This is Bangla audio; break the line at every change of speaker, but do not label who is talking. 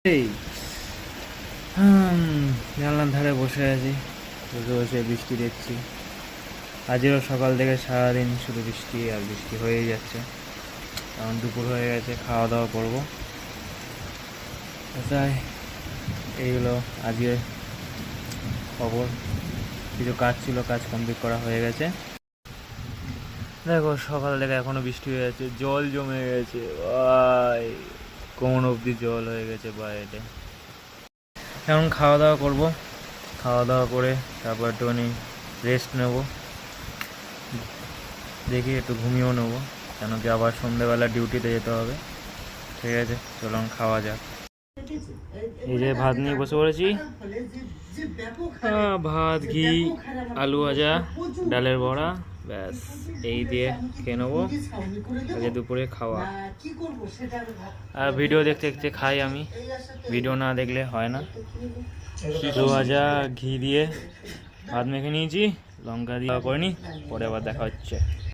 এই জানলার ধারে বসে আছি, বসে বসে বৃষ্টি দেখছি। আজও সকাল থেকে সারাদিন শুধু বৃষ্টি আর বৃষ্টি হয়েই যাচ্ছে। এখন দুপুর হয়ে গেছে, খাওয়া দাওয়া করবো। তাই এইগুলো আজকে খবর। কিছু কাজ ছিল, কাজ কমপ্লিট করা হয়ে গেছে। দেখো সকাল থেকে এখনো বৃষ্টি হয়ে যাচ্ছে, জল জমে গেছে ভাই, কোমর অবধি জল হয়ে গেছে বাইরে। এখন খাওয়া দাওয়া করবো, খাওয়া দাওয়া করে তারপর একটুখানি রেস্ট নেব, দেখি একটু ঘুমিয়েও নেবো, কেন কি আবার সন্ধ্যেবেলা ডিউটিতে যেতে হবে। ঠিক আছে, চলুন খাওয়া যাক। এই যে ভাত নিয়ে বসে পড়েছি, ভাত, ঘি, আলু ভাজা, ডালের বড়া, ব্যাস এই দিয়ে খেয়ে নেবো আজকে দুপুরে খাওয়া। আর ভিডিও দেখতে দেখতে খাই আমি, ভিডিও না দেখলে হয় না। আলু ভাজা ঘি দিয়ে ভাত মেখে নিয়েছি, লঙ্কা দিয়ে করে নি, পরে আবার দেখা হচ্ছে।